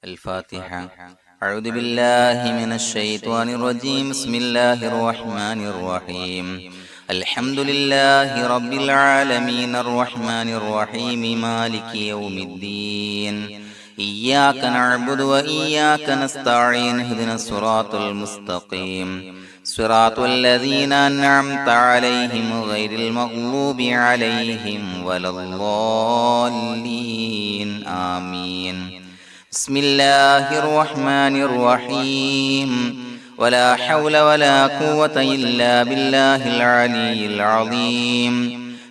الفاتحة. أعوذ بالله من الشيطان الرجيم. بسم الله الرحمن الرحيم. الحمد لله رب العالمين الرحمن الرحيم مالك يوم الدين. إياك نعبد وإياك نستعين. اهدنا الصراط المستقيم صراط الذين أنعمت عليهم غير المغضوب عليهم ولا الضالين. آمين. بسم الله الرحمن الرحيم. ولا حول ولا قوة إلا بالله العلي العظيم.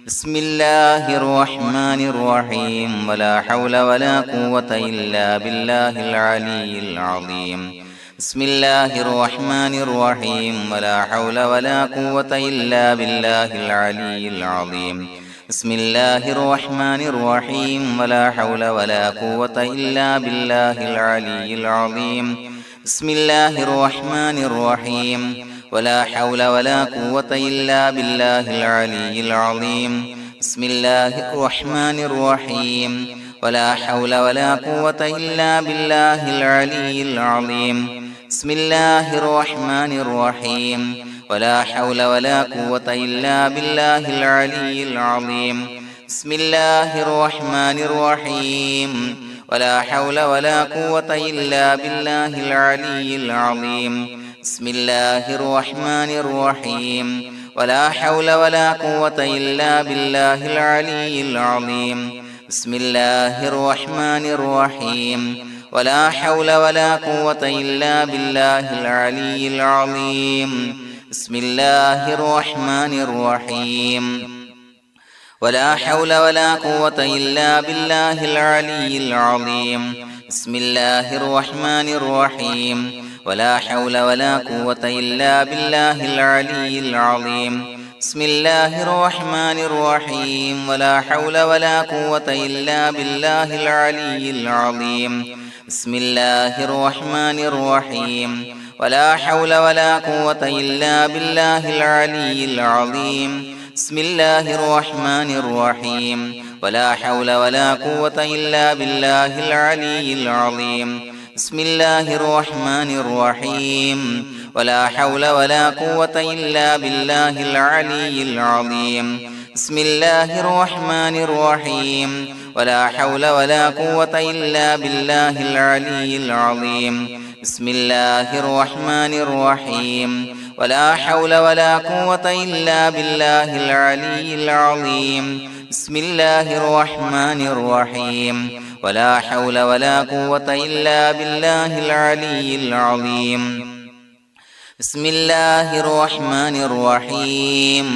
بسم الله الرحمن الرحيم. ولا حول ولا قوة إلا بالله العلي العظيم. بسم الله الرحمن الرحيم. ولا حول ولا قوة إلا بالله العلي العظيم. بسم الله الرحمن الرحيم. ولا حول ولا قوة إلا بالله العلي العظيم. بسم الله الرحمن الرحيم. ولا حول ولا قوة إلا بالله العلي العظيم. بسم الله الرحمن الرحيم. ولا حول ولا قوة إلا بالله العلي العظيم. بسم الله الرحمن الرحيم. ولا حول ولا قوة إلا بالله العلي العظيم. بسم الله الرحمن الرحيم. ولا حول ولا قوة إلا بالله العلي العظيم. بسم الله الرحمن الرحيم. ولا حول ولا قوة إلا بالله العلي العظيم. بسم الله الرحمن الرحيم. ولا حول ولا قوة إلا بالله العلي العظيم. بسم الله الرحمن الرحيم. ولا حول ولا قوة إلا بالله العلي العظيم. بسم الله الرحمن الرحيم. ولا حول ولا قوة إلا بالله العلي العظيم. بسم الله الرحمن الرحيم. ولا حول ولا قوة إلا بالله العلي العظيم. بسم الله الرحمن الرحيم. ولا حول ولا قوة إلا بالله العلي العظيم. بسم الله الرحمن الرحيم. ولا حول ولا قوة إلا بالله العلي العظيم. بسم الله الرحمن الرحيم. ولا حول ولا قوة إلا بالله العلي العظيم. بسم الله الرحمن الرحيم. ولا حول ولا قوة إلا بالله العلي العظيم. بسم الله الرحمن الرحيم. ولا حول ولا قوة إلا بالله العلي العظيم. بسم الله الرحمن الرحيم. ولا حول ولا قوة إلا بالله العلي العظيم. بسم الله الرحمن الرحيم.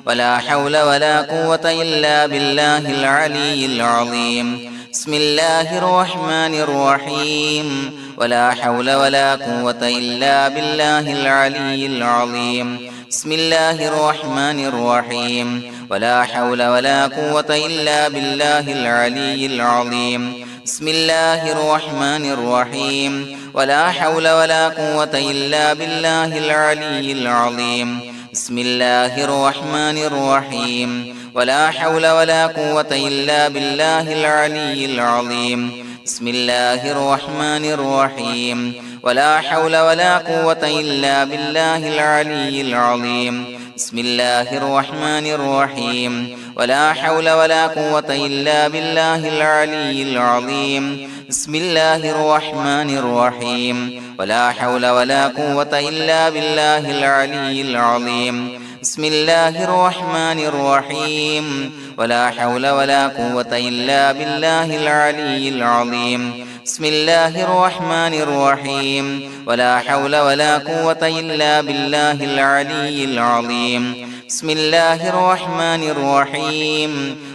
ولا حول ولا قوة إلا بالله العلي العظيم. بسم الله الرحمن الرحيم. ولا حول ولا قوة إلا بالله العلي العظيم. بسم الله الرحمن الرحيم. ولا حول ولا قوة إلا بالله العلي العظيم. بسم الله الرحمن الرحيم. ولا حول ولا قوة إلا بالله العلي العظيم. بسم الله الرحمن الرحيم. ولا حول ولا قوة إلا بالله العلي العظيم. بسم الله الرحمن الرحيم. ولا حول ولا قوة إلا بالله العلي العظيم. بسم الله الرحمن الرحيم. ولا حول ولا قوة إلا بالله العلي العظيم. بسم الله الرحمن الرحيم. ولا حول ولا قوة إلا بالله العلي العظيم. بسم الله الرحمن الرحيم. ولا حول ولا قوة إلا بالله العلي العظيم. بسم الله الرحمن الرحيم. ولا حول ولا قوة إلا بالله العلي العظيم. بسم الله الرحمن الرحيم.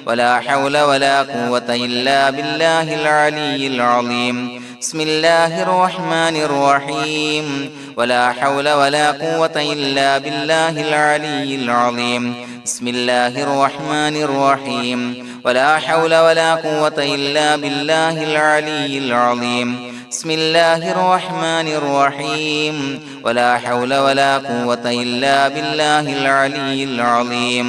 ولا حول ولا قوة إلا بالله العلي العظيم. بسم الله الرحمن الرحيم. ولا حول ولا قوة إلا بالله العلي العظيم. بسم الله الرحمن الرحيم. ولا حول ولا قوة إلا بالله العلي العظيم. بسم الله الرحمن الرحيم. ولا حول ولا قوة إلا بالله العلي العظيم.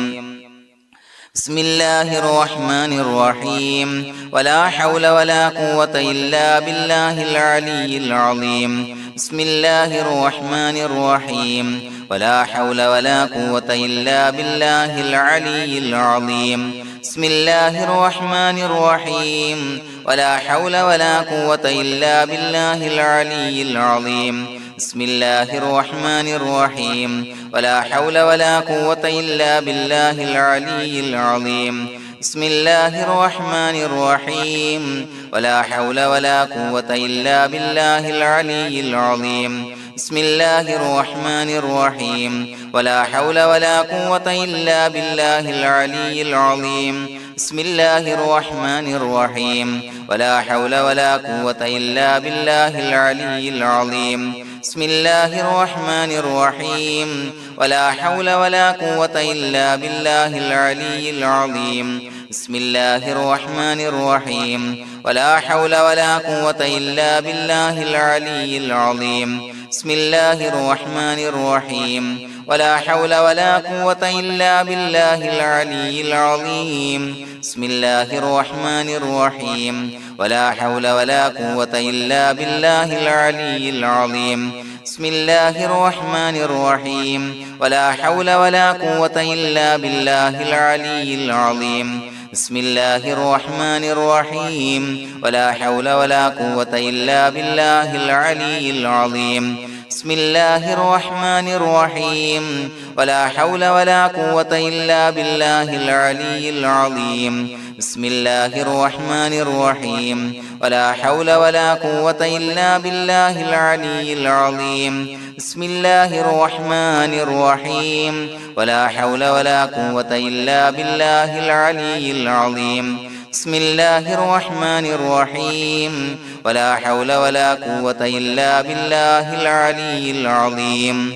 بسم الله الرحمن الرحيم ولا حول ولا قوة إلا بالله العلي العظيم بسم الله الرحمن الرحيم ولا حول ولا قوة إلا بالله العلي العظيم بسم الله الرحمن الرحيم ولا حول ولا قوة إلا بالله العلي العظيم بسم الله الرحمن الرحيم ولا حول ولا قوة إلا بالله العلي العظيم بسم الله الرحمن الرحيم ولا حول ولا قوة إلا بالله العلي العظيم بسم الله الرحمن الرحيم ولا حول ولا قوة إلا بالله العلي العظيم بسم الله الرحمن الرحيم ولا حول ولا قوة إلا بالله العلي العظيم بسم الله الرحمن الرحيم ولا حول ولا قوة إلا بالله العلي العظيم بسم الله الرحمن الرحيم ولا حول ولا قوة إلا بالله العلي العظيم بسم الله الرحمن الرحيم ولا حول ولا قوة إلا بالله العلي العظيم بسم الله الرحمن الرحيم ولا حول ولا قوة إلا بالله العلي العظيم بسم الله الرحمن الرحيم ولا حول ولا قوة إلا بالله العلي العظيم بسم الله الرحمن الرحيم ولا حول ولا قوة إلا بالله العلي العظيم بسم الله الرحمن الرحيم ولا حول ولا قوة إلا بالله العلي العظيم بسم الله الرحمن الرحيم ولا حول ولا قوة إلا بالله العلي العظيم بسم الله الرحمن الرحيم ولا حول ولا قوة إلا بالله العلي العظيم بسم الله الرحمن الرحيم ولا حول ولا قوة إلا بالله العلي العظيم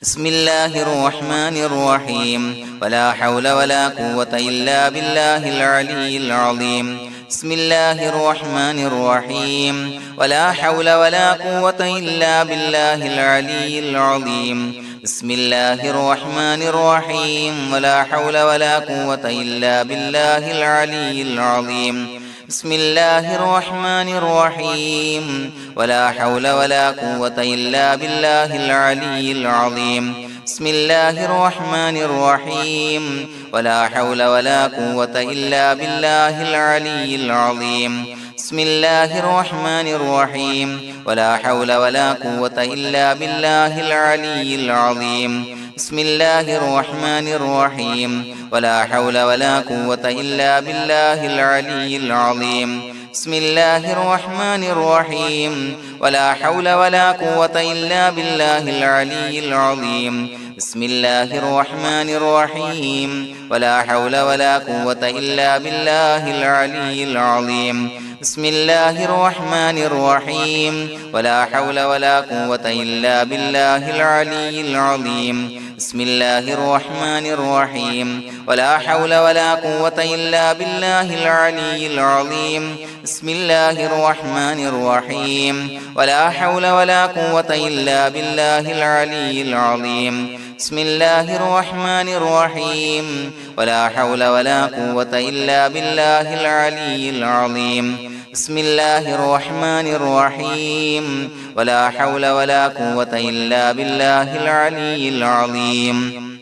بسم الله الرحمن الرحيم ولا حول ولا قوة إلا بالله العلي العظيم بسم الله الرحمن الرحيم ولا حول ولا قوة إلا بالله العلي العظيم بسم الله الرحمن الرحيم ولا حول ولا قوة إلا بالله العلي العظيم بسم الله الرحمن الرحيم ولا حول ولا قوة إلا بالله العلي العظيم بسم الله الرحمن الرحيم ولا حول ولا قوة إلا بالله العلي العظيم بسم الله الرحمن الرحيم ولا حول ولا قوة إلا بالله العلي العظيم بسم الله الرحمن الرحيم ولا حول ولا قوة إلا بالله العلي العظيم بسم الله الرحمن الرحيم ولا حول ولا قوة إلا بالله العلي العظيم بسم الله الرحمن الرحيم ولا حول ولا قوة إلا بالله العلي العظيم بسم الله الرحمن الرحيم ولا حول ولا قوة إلا بالله العلي العظيم بسم الله الرحمن الرحيم ولا حول ولا قوة إلا بالله العلي العظيم بسم الله الرحمن الرحيم ولا حول ولا قوة إلا بالله العلي العظيم بسم الله الرحمن الرحيم ولا حول ولا قوة إلا بالله العلي العظيم بسم الله الرحمن الرحيم ولا حول ولا قوة إلا بالله العلي العظيم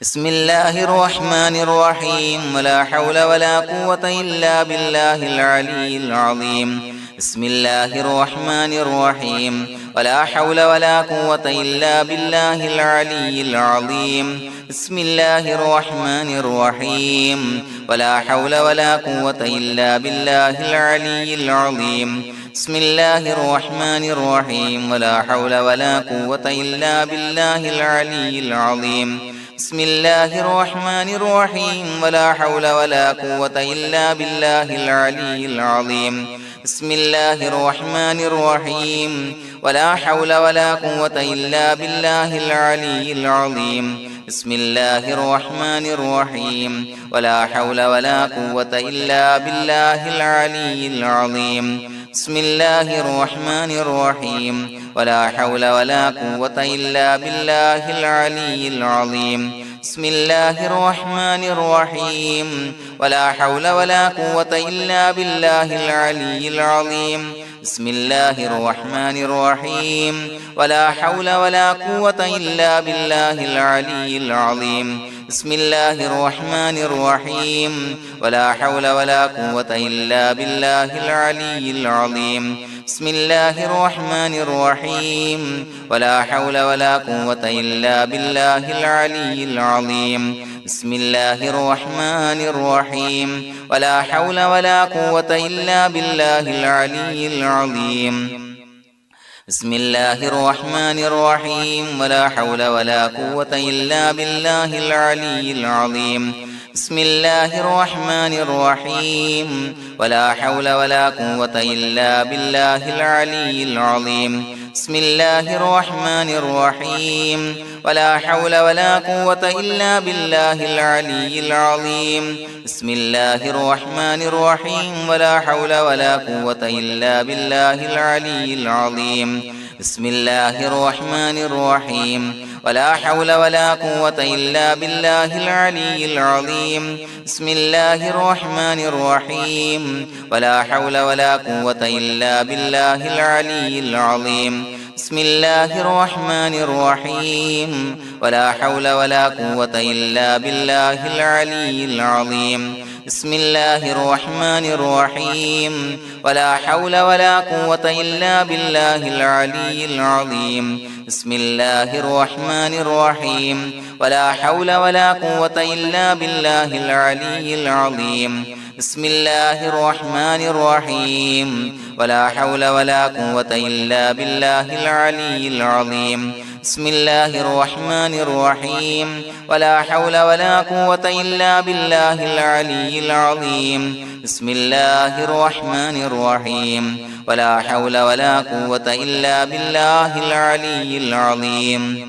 بسم الله الرحمن الرحيم ولا حول ولا قوة إلا بالله العلي العظيم بسم الله الرحمن الرحيم ولا حول ولا قوة إلا بالله العلي العظيم بسم الله الرحمن الرحيم ولا حول ولا قوة إلا بالله العلي العظيم بسم الله الرحمن الرحيم ولا حول ولا قوة إلا بالله العلي العظيم بسم الله الرحمن الرحيم ولا حول ولا قوة إلا بالله العلي العظيم بسم الله الرحمن الرحيم ولا حول ولا قوة إلا بالله العلي العظيم بسم الله الرحمن الرحيم ولا حول ولا قوة إلا بالله العلي العظيم بسم الله الرحمن الرحيم ولا حول ولا قوة إلا بالله العلي العظيم بسم الله الرحمن الرحيم ولا حول ولا قوة إلا بالله العلي العظيم بسم الله الرحمن الرحيم ولا حول ولا قوة إلا بالله العلي العظيم بسم الله الرحمن الرحيم ولا حول ولا قوة إلا بالله العلي العظيم بسم الله الرحمن الرحيم ولا حول ولا قوة إلا بالله العلي العظيم بسم الله الرحمن الرحيم ولا حول ولا قوة إلا بالله العلي العظيم بسم الله الرحمن الرحيم ولا حول ولا قوة إلا بالله العلي العظيم بسم الله الرحمن الرحيم ولا حول ولا قوة إلا بالله العلي العظيم بسم الله الرحمن الرحيم ولا حول ولا قوة إلا بالله العلي العظيم بسم الله الرحمن الرحيم ولا حول ولا قوة إلا بالله العلي العظيم بسم الله الرحمن الرحيم ولا حول ولا قوة إلا بالله العلي العظيم بسم الله الرحمن الرحيم ولا حول ولا قوة إلا بالله العلي العظيم بسم الله الرحمن الرحيم ولا حول ولا قوة إلا بالله العلي العظيم بسم الله الرحمن الرحيم ولا حول ولا قوة إلا بالله العلي العظيم بسم الله الرحمن الرحيم ولا حول ولا قوة إلا بالله العلي العظيم بسم الله الرحمن الرحيم ولا حول ولا قوة إلا بالله العلي العظيم بسم الله الرحمن الرحيم ولا حول ولا قوة إلا بالله العلي العظيم بسم الله الرحمن الرحيم ولا حول ولا قوة إلا بالله العلي العظيم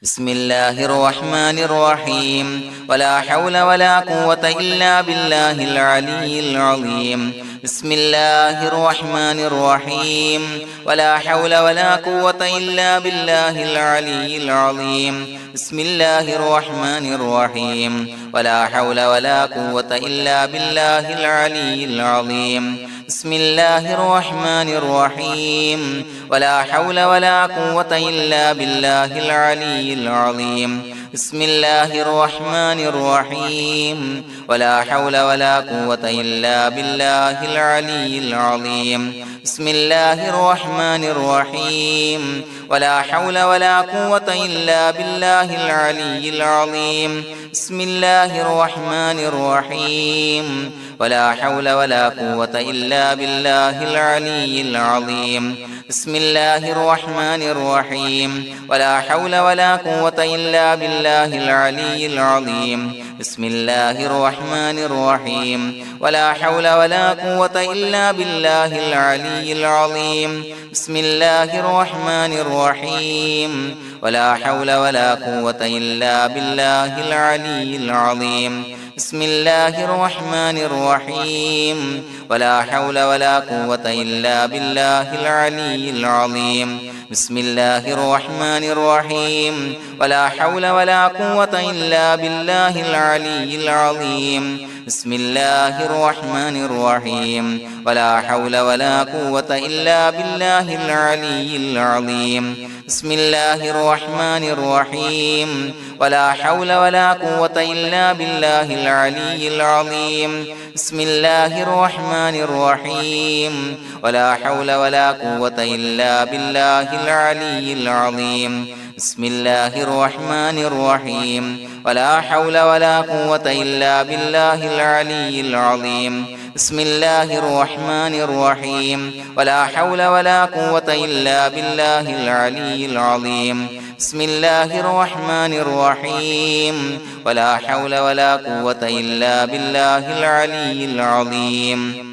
بسم الله الرحمن الرحيم ولا حول ولا قوة إلا بالله العلي العظيم بسم الله الرحمن الرحيم ولا حول ولا قوة إلا بالله العلي العظيم بسم الله الرحمن الرحيم ولا حول ولا قوة إلا بالله العلي العظيم بسم الله الرحمن الرحيم ولا حول ولا قوة إلا بالله العلي العظيم بسم الله الرحمن الرحيم ولا حول ولا قوة إلا بالله العلي العظيم بسم الله الرحمن الرحيم ولا حول ولا قوة إلا بالله العلي العظيم بسم الله الرحمن الرحيم ولا حول ولا قوة إلا بالله العلي العظيم بسم الله الرحمن الرحيم ولا حول ولا قوة إلا بالله العلي العظيم بسم الله الرحمن الرحيم ولا حول ولا قوة إلا بالله العلي العظيم بسم الله الرحمن الرحيم ولا حول ولا قوة إلا بالله العلي العظيم بسم الله الرحمن الرحيم ولا حول ولا قوة إلا بالله العلي العظيم بسم الله الرحمن الرحيم ولا حول ولا قوة إلا بالله العلي العظيم بسم الله الرحمن الرحيم ولا حول ولا قوة إلا بالله العلي العظيم بسم الله الرحمن الرحيم ولا حول ولا قوة إلا بالله العلي العظيم بسم الله الرحمن الرحيم ولا حول ولا قوة إلا بالله العلي العظيم بسم الله الرحمن الرحيم ولا حول ولا قوة إلا بالله العلي العظيم بسم الله الرحمن الرحيم ولا حول ولا قوة إلا بالله العلي العظيم بسم الله الرحمن الرحيم ولا حول ولا قوة إلا بالله العلي العظيم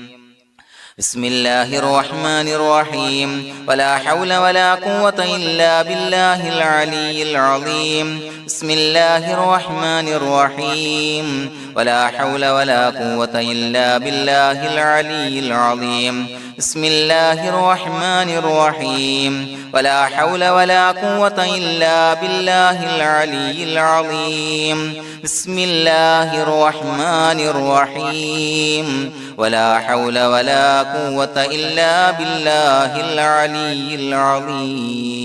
بسم الله الرحمن الرحيم ولا حول ولا قوة إلا بالله العلي العظيم بسم الله الرحمن الرحيم ولا حول ولا قوة إلا بالله العلي العظيم بسم الله الرحمن الرحيم ولا حول ولا قوة إلا بالله العلي العظيم بسم الله الرحمن الرحيم ولا حول ولا قوة إلا بالله العلي العظيم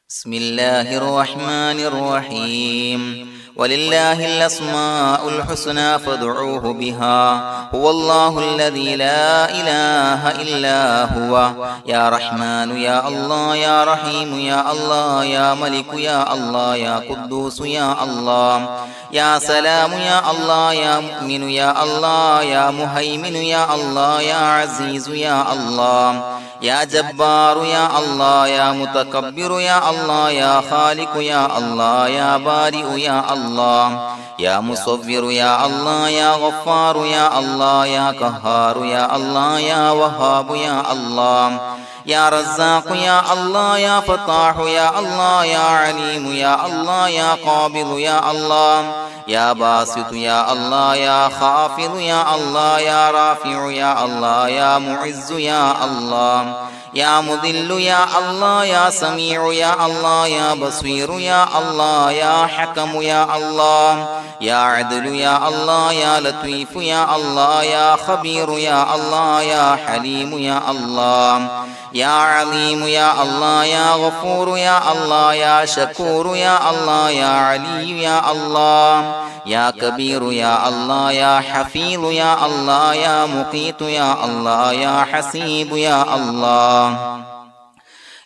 بسم الله الرحمن الرحيم ولله الأسماء الحسنى فادعوه بها هو الله الذي لا إله إلا هو يا رحمن يا الله يا رحيم يا الله يا ملك يا الله يا قدوس يا الله يا سلام يا الله يا مؤمن يا الله يا مهيمن يا الله يا عزيز يا الله يا جبار يا الله يا متكبر يا الله يا خالق يا الله يا بارئ يا الله يا مصور يا الله يا غفار يا الله يا قهار يا الله يا وهاب يا الله يا رزاق يا الله يا فتاح يا الله يا عليم يا الله يا قابض يا الله يا باسط يا الله يا خافض يا الله يا رافع يا الله يا معز يا الله يا مذل يا الله يا سميع يا الله يا بصير يا الله يا حكم يا الله يا عدل يا الله يا لطيف يا الله يا خبير يا الله يا حليم يا الله يا عليم يا الله يا غفور يا الله يا شكور يا الله يا علي يا الله يا كبير يا الله يا حفيظ يا الله يا مقيت يا الله يا حسيب يا الله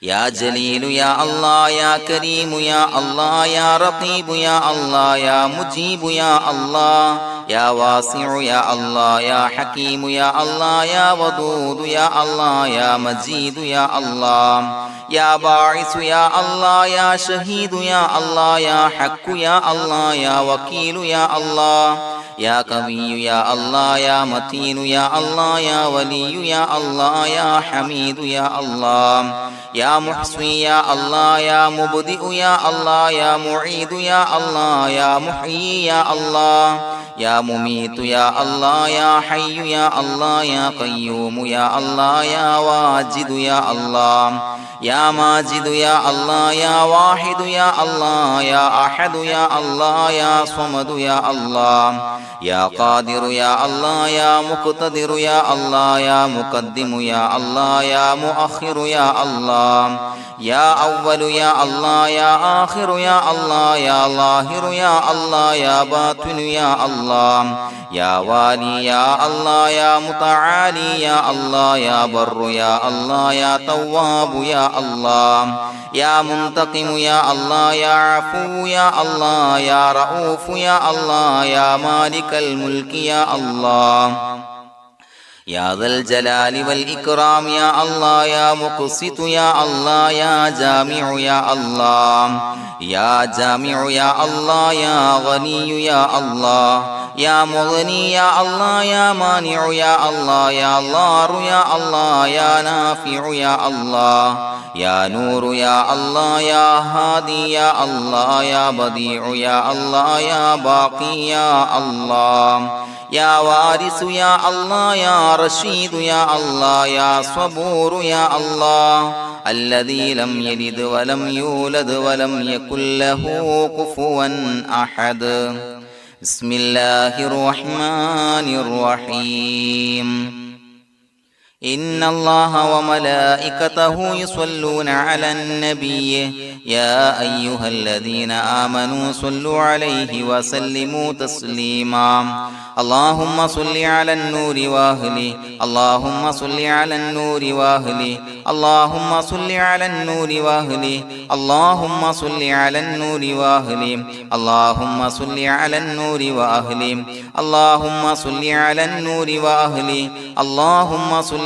يا جليل يا الله يا كريم يا الله يا رقيب يا الله يا مجيب يا الله يا واسع يا الله يا حكيم يا الله يا ودود يا الله يا مجيد يا الله يا باعث يا الله يا شهيد يا الله يا حق يا الله يا وكيل يا الله يا قوي يا الله يا متين يا الله يا ولي يا الله يا حميد يا الله يا محصي يا الله يا مبدئ يا الله يا معيد يا الله يا محيي يا الله يا مميت يا الله يا حي يا الله يا قيوم يا الله يا واجد يا الله يا ماجد يا الله يا واحد يا الله يا أحد يا الله يا صمد يا الله يا قادر يا الله يا مقتدر يا الله يا مقدم يا الله يا مؤخر يا الله يا أول يا الله يا آخر يا الله يا ظاهر يا الله يا باطن يا الله يا والي يا الله يا متعالي يا الله يا بر يا الله يا تواب يا الله يا منتقم يا الله يا عفو يا الله يا رؤوف يا الله يا مالك الملك يا الله يا ذا الجلال والإكرام يا الله يا مقسط يا الله يا جامع يا الله يا جامع يا الله يا غني يا الله يا مغني يا الله يا مانع يا الله يا ضار يا الله يا نافع يا الله يا نور يا الله يا هادي يا الله يا بديع يا الله يا باقي يا الله يا وارث يا الله يا رشيد يا الله يا صبور يا الله الذي لم يلد ولم يولد ولم يكن له كفوا أحد بسم الله الرحمن الرحيم إن الله وملائكته يصلون على النبي يا أيها الذين آمنوا صلوا عليه وسلموا تسليما اللهم صل على النور وأهله اللهم صل على النور وأهله اللهم صل على النور وأهله اللهم صل على النور وأهله اللهم صل على النور وأهله اللهم صل على النور وأهله اللهم صل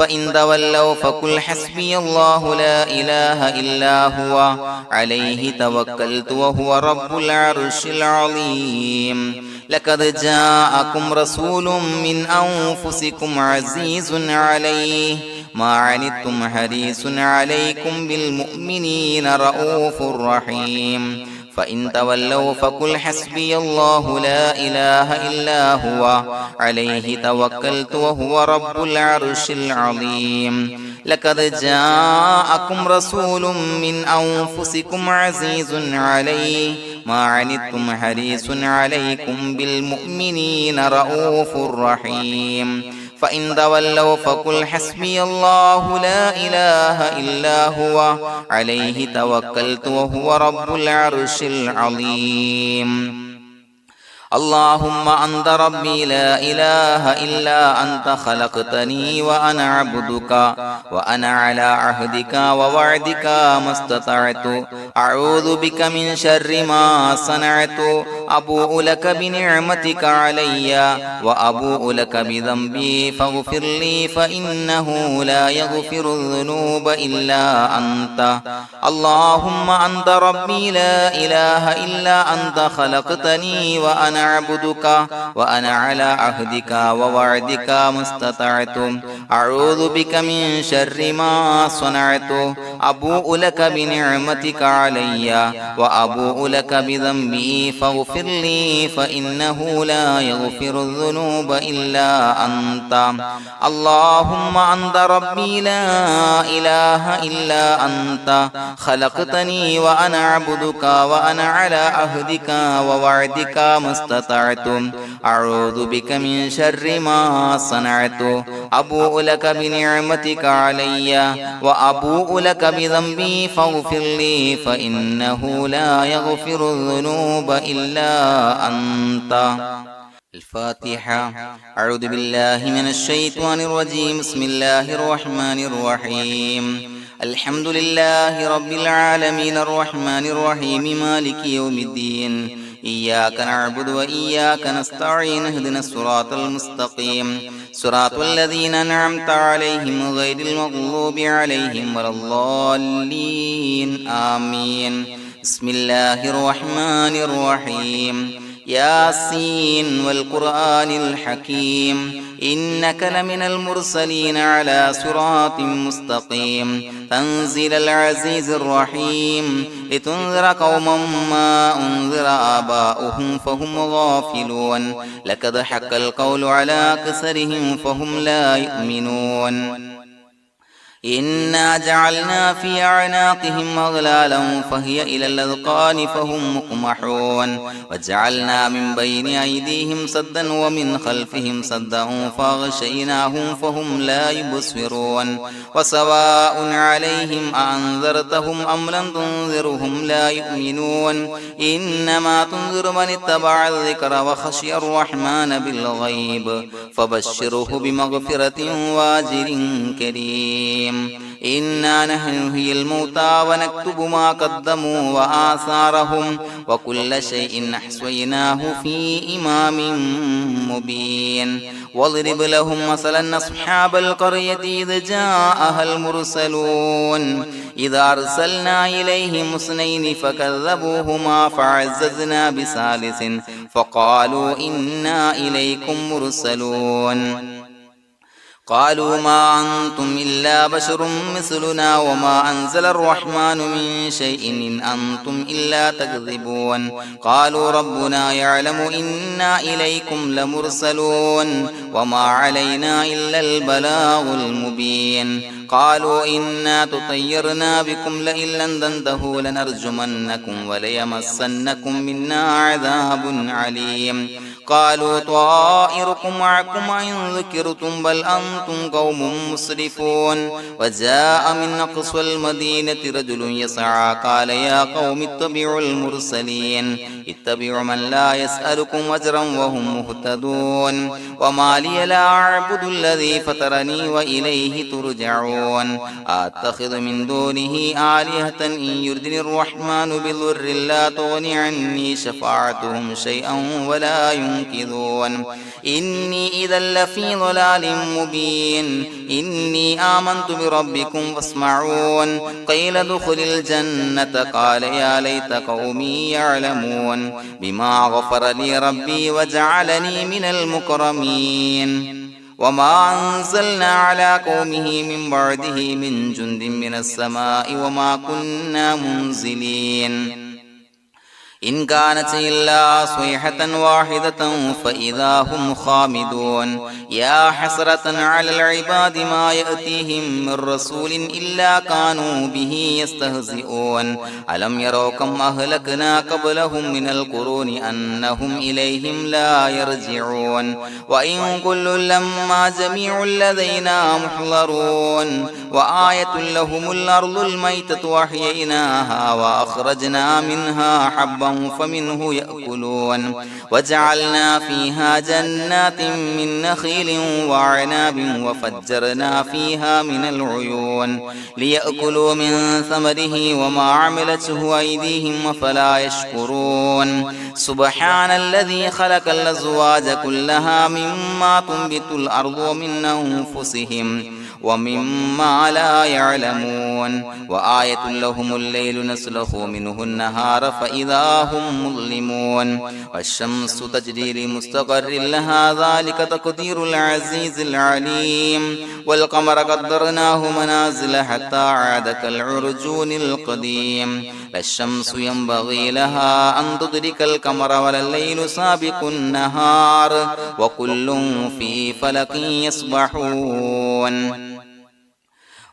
فإن تولوا فقل حسبي الله لا إله إلا هو عليه توكلت وهو رب العرش العظيم لقد جاءكم رسول من أنفسكم عزيز عليه ما عنتم حريص عليكم بالمؤمنين رؤوف رحيم فإن تولوا فقل حسبي الله لا إله إلا هو عليه توكلت وهو رب العرش العظيم لقد جاءكم رسول من أنفسكم عزيز عليه ما عنتم حريص عليكم بالمؤمنين رؤوف رحيم فإن تولوا فقل حسبي الله لا إله إلا هو عليه توكلت وهو رب العرش العظيم اللهم أنت ربي لا إله إلا أنت خلقتني وأنا عبدك وأنا على عهدك ووعدك ما استطعت أعوذ بك من شر ما صنعت أبوء لك بنعمتك علي وأبوء لك بذنبي فاغفر لي فإنه لا يغفر الذنوب إلا أنت اللهم أنت ربي لا إله إلا أنت خلقتني وأنا عبدك وأنا على عهدك ووعدك ما استطعت أعوذ بك من شر ما صنعت أبوء لك بنعمتك علي وأبوء لك بذنبي فاغفر لي فإنه لا يغفر الذنوب إلا أنت اللهم أنت ربي لا إله إلا أنت خلقتني وأنا عبدك وأنا على عهدك ووعدك ما استطعت أعوذ بك من شر ما صنعت أبوء لك بنعمتك علي وأبوء لك بذنبي فاغفر لي فإنه لا يغفر الذنوب إلا أنت الفاتحة أعوذ بالله من الشيطان الرجيم بسم الله الرحمن الرحيم الحمد لله رب العالمين الرحمن الرحيم مالك يوم الدين إياك نعبد وإياك نستعين اهدنا الصراط المستقيم صراط الذين أنعمت عليهم غير المغضوب عليهم ولا الضالين آمين بسم الله الرحمن الرحيم ياسين والقرآن الحكيم إنك لمن المرسلين على صراط مستقيم تنزيل العزيز الرحيم لتنذر قوما ما أنذر آباؤهم فهم غافلون لقد حق القول على أكثرهم فهم لا يؤمنون إنا جعلنا في أعناقهم أغلالا فهي إلى الأذقان فهم مقمحون وجعلنا من بين أيديهم سدا ومن خلفهم سدا فأغشيناهم فهم لا يبصرون وسواء عليهم أأنذرتهم أم لم تنذرهم لا يؤمنون إنما تنذر من اتبع الذكر وخشي الرحمن بالغيب فبشره بمغفرة وأجر كريم إنا نحن نحيي الموتى ونكتب ما قدموا وآثارهم وكل شيء أحصيناه في إمام مبين واضرب لهم مثلا أصحاب القرية إذ جاءها المرسلون إذا أرسلنا إليهم اثنين فكذبوهما فعززنا بثالث فقالوا إنا إليكم مرسلون قالوا ما أنتم إلا بشر مثلنا وما أنزل الرحمن من شيء إن أنتم إلا تكذبون قالوا ربنا يعلم إنا إليكم لمرسلون وما علينا إلا البلاغ المبين قالوا إنا تطيرنا بكم لئن لم تنتهوا لنرجمنكم وليمسنكم منا عذاب عليم قالوا طائركم معكم إن ذكرتم بل أنتم قوم مسرفون وجاء من أقصى المدينة رجل يسعى قال يا قوم اتبعوا المرسلين اتبعوا من لا يسألكم أجرا وهم مهتدون وما لي لا أعبد الذي فطرني وإليه ترجعون أتخذ من دونه آلهة إن يردني الرحمن بضر لا تغني عني شفاعتهم شيئا ولا ينصرون ينكثون إني إذا لفي ضلال مبين إني آمنت بربكم فاسمعون قيل ادخل الجنة قال يا ليت قومي يعلمون بما غفر لي ربي وجعلني من المكرمين وما أنزلنا على قومه من بعده من جند من السماء وما كنا منزلين إن كانت إلا صيحة واحدة فإذا هم خامدون يا حسرة على العباد ما يأتيهم من رسول إلا كانوا به يستهزئون ألم يروا كم أهلكنا قبلهم من القرون أنهم إليهم لا يرجعون وإن كل لما جميع لدينا محضرون وآية لهم الأرض الميتة وأحييناها وأخرجنا منها حبا فمنه يأكلون وجعلنا فيها جنات من نخيل وعناب وفجرنا فيها من العيون ليأكلوا من ثمره وما عملته أيديهم فلا يشكرون سبحان الذي خلق الأزواج كلها مما تنبت الأرض ومن أنفسهم ومما لا يعلمون وآية لهم الليل نسلخ منه النهار فإذا هم مظلمون والشمس تجري لمستقر لها ذلك تقدير العزيز العليم والقمر قدرناه منازل حتى عاد كالعرجون القديم لا الشمس ينبغي لها أن تدرك القمر ولا الليل سابق النهار وكل في فلك يسبحون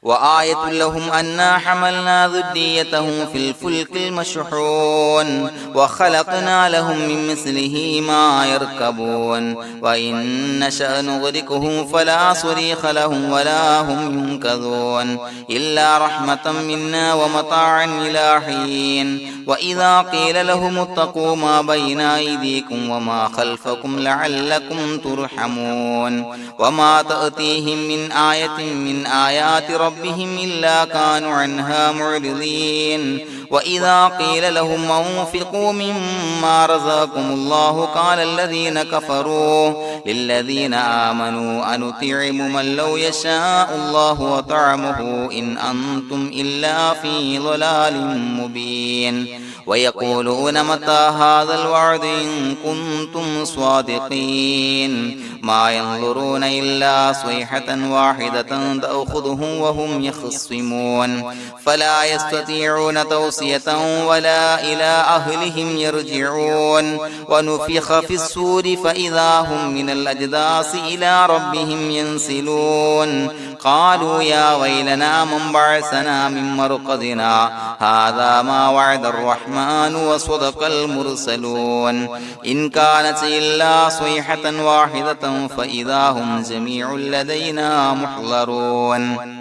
وآية لهم أنا حملنا ذريتهم في الفلك المشحون وخلقنا لهم من مثله ما يركبون وإن نشأ نغرقهم فلا صريخ لهم ولا هم ينقذون إلا رحمة منا ومتاعا إلى حين وإذا قيل لهم اتقوا ما بين أيديكم وما خلفكم لعلكم ترحمون وما تأتيهم من آية من آيات ربهم إلا كانوا عنها معرضين وإذا قيل لهم أنفقوا مما رزقكم الله قال الذين كفروا للذين آمنوا أنطعم من لو يشاء الله وطعمه إن أنتم إلا في ضلال مبين ويقولون متى هذا الوعد إن كنتم صادقين ما ينظرون إلا صيحة واحدة تأخذهم وهم يخصمون فلا يستطيعون توصية ولا إلى أهلهم يرجعون ونفخ في الصور فإذا هم من الأجداث إلى ربهم ينسلون قالوا يا ويلنا من بعثنا من مرقدنا هذا ما وعد الرحمن وصدق المرسلون إن كانت إلا صيحة واحدة فإذا هم جميع لدينا محضرون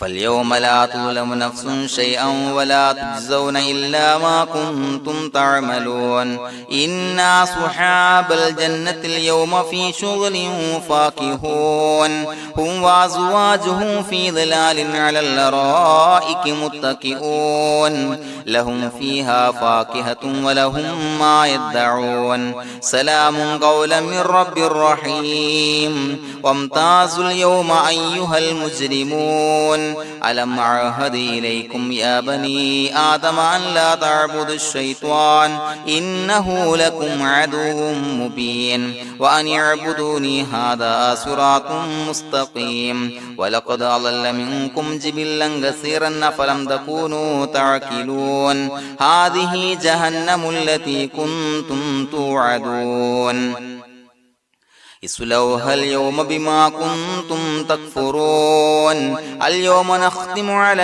فاليوم لا تظلم نفس شيئا ولا تجزون إلا ما كنتم تعملون إنا أصحاب الجنة اليوم في شغل فاكهون هم وأزواجهم في ظلال على الأرائك متكئون لهم فيها فاكهة ولهم ما يدعون سلام قولا من رب رحيم وامتازوا اليوم أيها المجرمون ألم أعهد إليكم يا بني آدم أن لا تعبدوا الشيطان إنه لكم عدو مبين وأن اعبدوني هذا صراط مستقيم ولقد أضل منكم جبلا كثيرا فلم تكونوا تعقلون هذه جهنم التي كنتم توعدون اصلوها اليوم بما كنتم تكفرون اليوم نختم على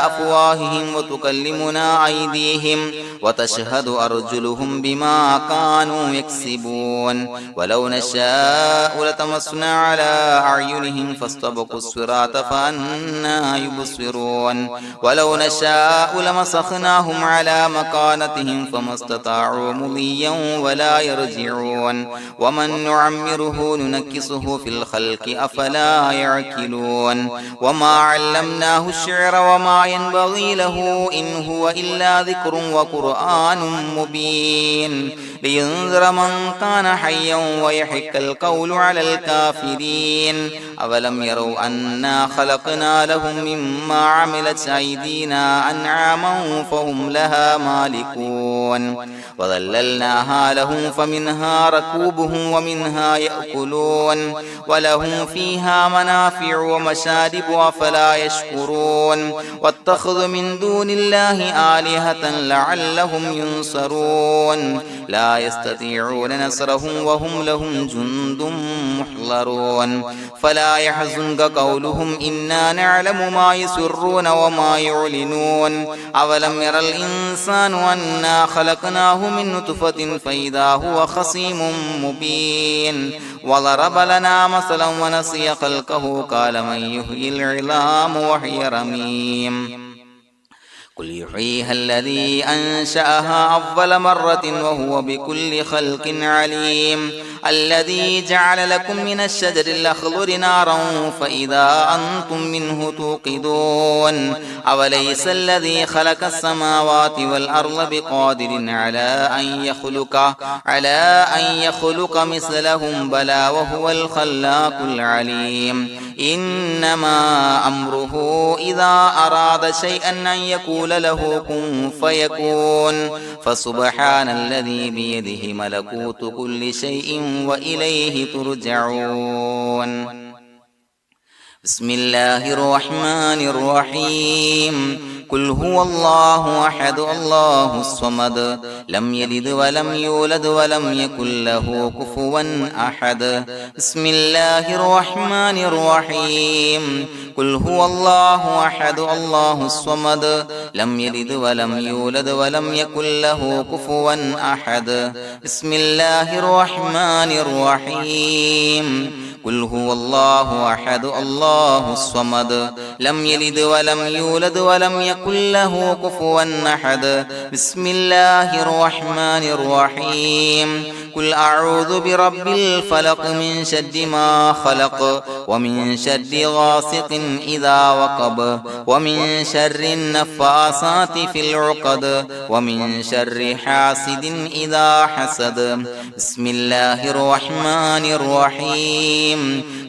أفواههم وتكلمنا أيديهم وتشهد أرجلهم بما كانوا يكسبون ولو نشاء لتمسنا على أعينهم فاستبقوا الصراط فأنى يبصرون ولو نشاء لمسخناهم على مكانتهم فما استطاعوا مضيا ولا يرجعون ومن نعمره ننشره ننكسه في الخلق أفلا يعقلون وما علمناه الشعر وما ينبغي له إن هو إلا ذكر وقرآن مبين لينذر من كان حيا ويحق القول على الكافرين أولم يروا أنا خلقنا لهم مما عملت أيدينا أنعاما فهم لها مالكون وظللناها لهم فمنها ركوبهم ومنها يأكلون ولهم فيها منافع ومشارب أفلا يشكرون واتخذوا من دون الله آلهة لعلهم ينصرون لا يستطيعون نصرهم وهم لهم جند محضرون فلا يحزنك قولهم إنا نعلم ما يسرون وما يعلنون أولم ير الإنسان أنا خلقناه من نطفة فإذا هو خصيم مبين وضرب لنا مثلا ونسي خلقه قال من يحيي العظام وهي رميم قل يحييها الذي أنشأها أول مرة وهو بكل خلق عليم الذي جعل لكم من الشجر الأخضر نارا فإذا أنتم منه توقدون أوليس الذي خلق السماوات والأرض بقادر على أن يخلق مثلهم بلى وهو الخلاق العليم إنما أمره إذا أراد شيئا أن يقول له كن فيكون فسبحان الذي بيده ملكوت كل شيء وإليه ترجعون بسم الله الرحمن الرحيم قل هو الله أحد الله الصمد لم يلد ولم يولد ولم يكن له كفوا أحد بسم الله الرحمن الرحيم قل هو الله أحد الله الصمد لم يلد ولم يولد ولم يكن له كفوا أحد بسم الله الرحمن الرحيم قل هو الله أحد الله الصمد لم يلد ولم يولد ولم يكن له كفوا أحد بسم الله الرحمن الرحيم قل أعوذ برب الفلق من شر ما خلق ومن شر غاسق إذا وقب ومن شر النفاثات في العقد ومن شر حاسد إذا حسد بسم الله الرحمن الرحيم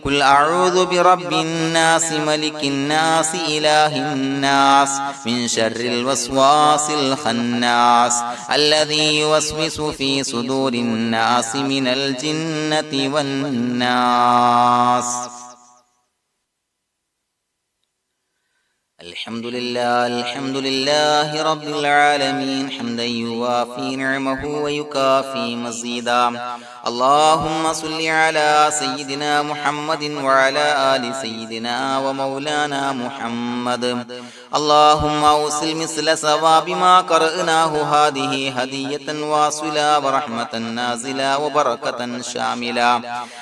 قل أعوذ برب الناس ملك الناس إله الناس من شر الوسواس الخناس الذي يوسوس في صدور الناس من الجنة والناس الحمد لله رب العالمين حمدا يوافي نعمه ويكافي مزيدا اللهم صل على سيدنا محمد وعلى آل سيدنا ومولانا محمد اللهم أوصل مثل ثواب ما قرأناه هذه هدية واصلة ورحمة نازلة وبركة شاملة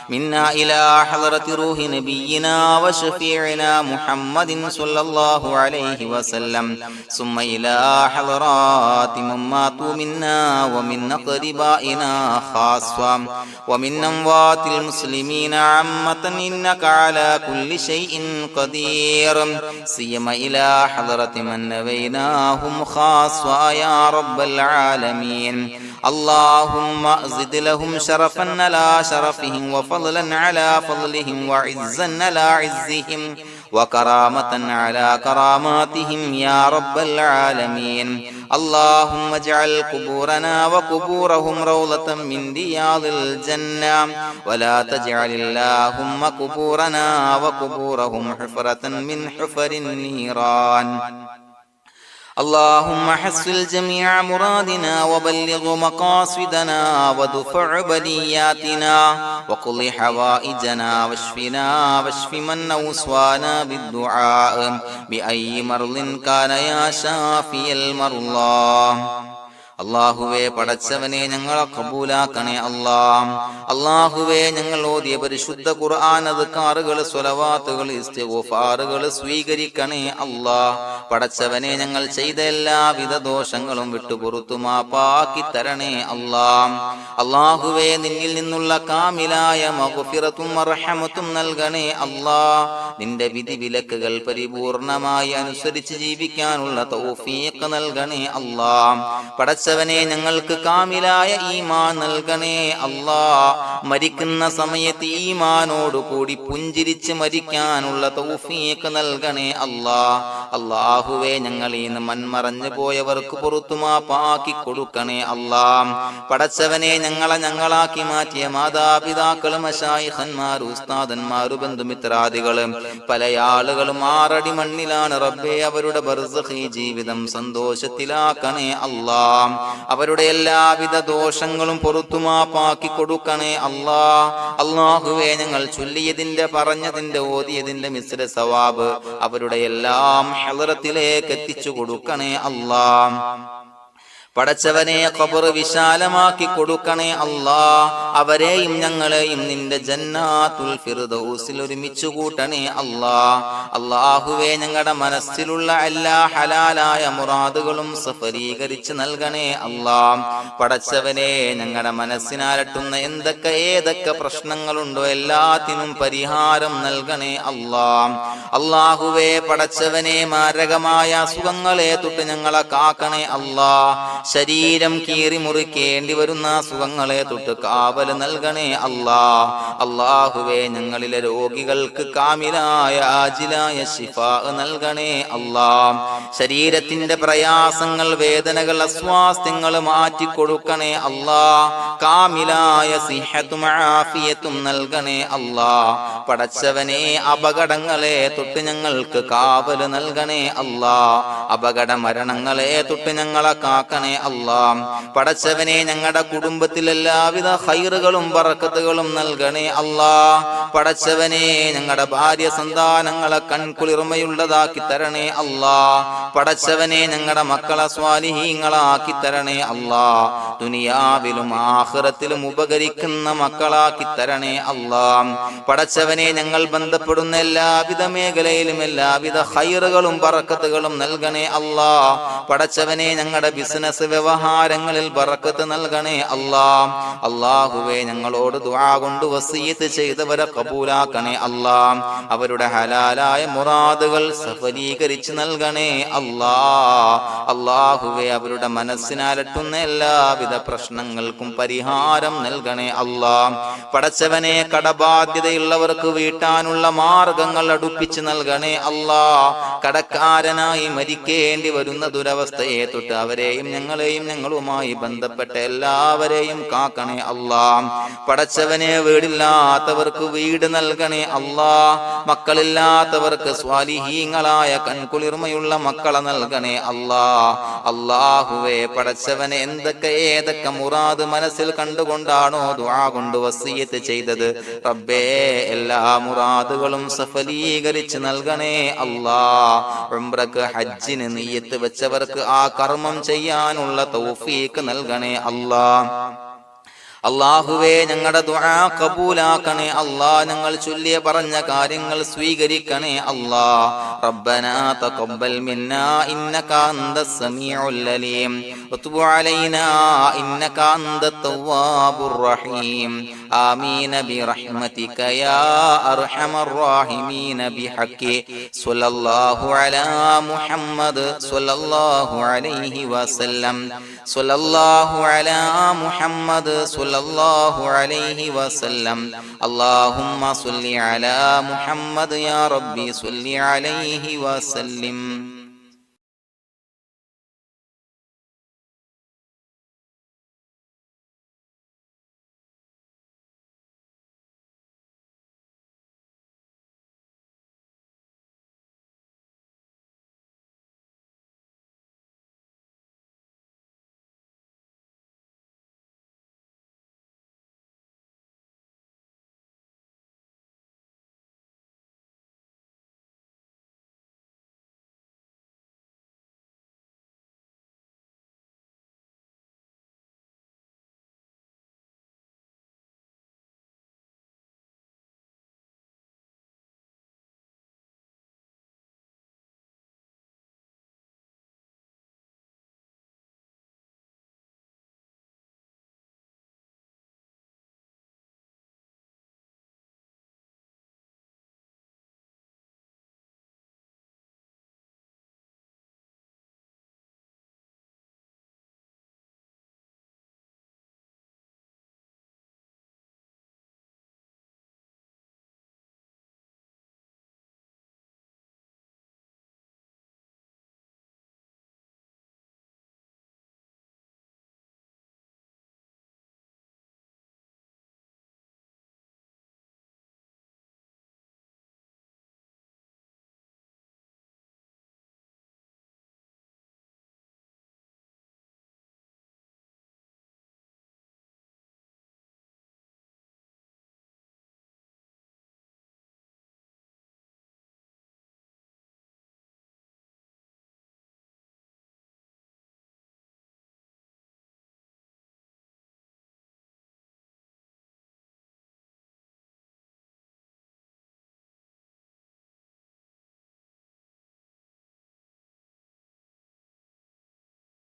منا إلى حضرة روح نبينا وشفيعنا محمد صلى الله عليه وسلم ثم إلى حضرات من ماتوا منا ومن أقربائنا خاصة ومن أموات المسلمين عامة إنك على كل شيء قدير سيما إلى حضرة من نبيناهم خاصة يا رب العالمين اللهم زد لهم شرفا على شرفهم وفضلا على فضلهم وعزا على عزهم وكرامة على كراماتهم يا رب العالمين اللهم اجعل قبورنا وقبورهم روضة من رياض الجنة ولا تجعل اللهم قبورنا وقبورهم حفرة من حفر النيران اللهم حصل جميع مرادنا وبلغ مقاصدنا ودفع بلياتنا وقض حوائجنا واشفنا واشف من أوصانا بالدعاء بأي مرض كان يا شافي المرضى അല്ലാഹുവേ പടച്ചവനെ ഞങ്ങളെ ഖബൂലാക്കണേ അല്ലാ. അല്ലാഹുവേ ഞങ്ങൾ ഓതിയ പരിശുദ്ധ ഖുർആൻ അദ്കാറുകൾ സ്വലവാത്തുകൾ ഇസ്തിഗ്ഫാറുകൾ സ്വീകരിക്കണേ അല്ലാ. പടച്ചവനെ ഞങ്ങൾ ചെയ്ത എല്ലാവിധ ദോഷങ്ങളും വിട്ടുപുറത്തു മാപ്പാക്കി തരണേ അല്ലാ. അല്ലാഹുവേ നിന്നിൽ നിന്നുള്ള കാമിലായ മഗ്ഫിറത്തും റഹ്മത്തും നൽകണേ അല്ലാ. നിന്റെ വിധി വിലക്കുകൾ പരിപൂർണമായി അനുസരിച്ച് ജീവിക്കാനുള്ള തൗഫീഖ് നൽകണേ അല്ലാ. പടച്ചവനെ ഞങ്ങൾക്ക് കാമിലായ ഈമാൻ നൽകണേ അല്ലാ. മരിക്കുന്ന സമയത്ത് ഈമാനോട് കൂടി പുഞ്ചിരിച്ച് മരിക്കാനുള്ള തൗഫീഖ് നൽകണേ അല്ലാ. അല്ലാഹുവേ ഞങ്ങളിൽ നിന്ന് മൺമറഞ്ഞു പോയവർക്ക് പുറത്തു മാപ്പാക്കി കൊടുക്കണേ അല്ലാ. പടച്ചവനെ ഞങ്ങളാക്കി മാറ്റിയ മാതാപിതാക്കളും മശായിഖന്മാരും ഉസ്താദന്മാരും ബന്ധുമിത്രാദികളും പല ആളുകളും 6 അടി മണ്ണിലാണ് റബ്ബേ. അവരുടെ ബർസഖി ജീവിതം സന്തോഷത്തിലാക്കണേ അല്ലാ. അവരുടെ എല്ലാവിധ ദോഷങ്ങളും പുറത്തു മാപ്പാക്കി കൊടുക്കണേ അല്ലാ. അല്ലാഹുവേ ഞങ്ങൾ ചൊല്ലിയതിന്റെ പറഞ്ഞതിന്റെ ഓതിയതിന്റെ മിശ്ര സവാബ് അവരുടെ എല്ലാം ഹളറത്തിലേക്ക് എത്തിച്ചു കൊടുക്കണേ അല്ലാ. പടച്ചവനെ ഖബർ വിശാലമാക്കി കൊടുക്കണേ അല്ലാ. അവരെയും ഞങ്ങളെയും നിന്റെ ജന്നാത്തുൽ ഫിർദൗസിൽ ഒരുമിച്ച് കൂട്ടണേ അല്ലാ. അല്ലാഹുവേ ഞങ്ങളുടെ മനസ്സിലുള്ള എല്ലാ ഹലാലായ മുറാദുകളും സഫലീകരിച്ച് നൽകണേ അല്ലാ. പടച്ചവനെ ഞങ്ങളുടെ മനസ്സിനാലട്ടുന്ന ഏതൊക്കെ പ്രശ്നങ്ങളുണ്ടോ എല്ലാത്തിനും പരിഹാരം നൽകണേ അല്ലാ. അല്ലാഹുവേ പടച്ചവനെ മാരകമായ അസുഖങ്ങളെ തൊട്ട് ഞങ്ങളെ കാക്കണേ അല്ലാ. ശരീരം കീറി മുറിക്കേണ്ടി വരുന്ന അസുഖങ്ങളെ തൊട്ട് കാവൽ നൽകണേ അല്ലാ. അല്ലാഹുവേ ഞങ്ങളിലെ രോഗികൾക്ക് കാമിലായ ആജിലായ ശിഫാ നൽകണേ അല്ലാ. ശരീരത്തിന്റെ പ്രയാസങ്ങൾ വേദനകൾ അസ്വാസ്ഥ്യങ്ങൾ മാറ്റിക്കൊടുക്കണേ അല്ലാ. കാമിലായ സിഹത്തും ആഫിയത്തും നൽകണേ അല്ലാ. പടച്ചവനെ അപകടങ്ങളെ തൊട്ട് ഞങ്ങൾക്ക് കാവൽ നൽകണേ അല്ലാ. അപകട മരണങ്ങളെ തൊട്ട് ഞങ്ങളെ കാക്കണേ അല്ലാ. പടച്ചവനെ ഞങ്ങളുടെ കുടുംബത്തിൽ എല്ലാവിധ ഖൈറുകളും ബറക്കത്തുകളും നൽകണേ അല്ലാ. പടച്ചവനെ ഞങ്ങളുടെ ഭാര്യ സന്താനങ്ങളെ കൺകുളിർമയുള്ളതാക്കി തരണേ അല്ലാ. പടച്ചവനെ ഞങ്ങളുടെ മക്കളെ സ്വാലിഹീങ്ങളാക്കി തരണേ അല്ലാ. ദുനിയാവിലും ആഖിറത്തിലും ഉപകരിക്കുന്ന മക്കളാക്കി തരണേ അല്ലാ. പടച്ചവനെ ഞങ്ങൾ ബന്ധപ്പെടുന്ന എല്ലാവിധ മേഖലയിലും എല്ലാവിധ ഖൈറുകളും ബറക്കത്തുകളും നൽകണേ അല്ലാ. പടച്ചവനെ ഞങ്ങളുടെ ബിസിനസ് വ്യവഹാരങ്ങളിൽ ബറക്കത്ത് നൽകണേ അല്ലാ. അല്ലാഹുവേ ഞങ്ങളോട് ദുആ കൊണ്ട് വസിയത്ത് ചെയ്തവരെ കബൂലാക്കണേ അല്ലാ. അവരുടെ ഹലാലായ മുറാദുകൾ സഫലീകരിച്ച് നൽകണേ അല്ലാ. അല്ലാഹുവേ അവരുടെ മനസ്സിനാലട്ടുന്ന എല്ലാവിധ പ്രശ്നങ്ങൾക്കും പരിഹാരം നൽകണേ അല്ലാ. പടച്ചവനെ കടബാധ്യതയുള്ളവർക്ക് വീട്ടാനുള്ള മാർഗങ്ങൾ അടുപ്പിച്ച് നൽകണേ അല്ലാ. കടക്കാരനായി മരിക്കേണ്ടി വരുന്ന ദുരവസ്ഥയെ തൊട്ട് അവരെയും ഞങ്ങളെയും ഞങ്ങളുമായി ബന്ധപ്പെട്ട എല്ലാവരെയും കാക്കണേ അല്ലാ. പടച്ചവനെ വീടില്ലാത്തവർക്ക് വീട് നൽകണേ അല്ലാ. മക്കളില്ലാത്തവർക്ക് സ്വാലിഹീങ്ങളായ കൺകുളിർമയുള്ള മക്കളെ നൽകണേ അല്ലാ. അല്ലാഹുവേ പടച്ചവനെ ഏതൊക്കെ മുറാദ് മനസ്സിൽ കണ്ടുകൊണ്ടാണോ ദുആ കൊണ്ട് വസിയത്ത് ചെയ്തത് റബ്ബേ എല്ലാ മുറാദുകളും സഫലീകരിച്ച് നൽകണേ അല്ലാ. ഉംറക്ക് ഹജ്ജിന് നിയ്യത്ത് വെച്ചവർക്ക് ആ കർമ്മം ചെയ്യാനുള്ള തൗഫീഖ് നൽകണേ അല്ലാ. അല്ലാഹുവേ ഞങ്ങളുടെ ദുആ ഖബൂലാക്കണേ അല്ലാ. ഞങ്ങൾ ചൊല്ലിയ പറഞ്ഞ കാര്യങ്ങൾ സ്വീകരിക്കണേ അല്ലാ. റബ്ബനാ തഖബ്ബൽ മിന്നാ ഇന്നക അന്തസ് സമീഉൽ അലീം വതുബ് അലൈനാ ഇന്നക അന്തത് തവ്വാബുർ റഹീം. ആമീൻ ബിറഹ്മതിക യാ അർഹമർ റഹീമീൻ ബിഹഖി സ്വല്ലല്ലാഹു അലാ മുഹമ്മദ് സ്വല്ലല്ലാഹു അലൈഹി വസല്ലം. സ്വല്ലല്ലാഹു അലാ മുഹമ്മദ് സ്വല്ലല്ലാഹു അലൈഹി വസല്ലം. അല്ലാഹുമ്മ സ്വല്ലി അലാ മുഹമ്മദ് യാ റബ്ബി സ്വല്ലി അലൈഹി വസല്ലം.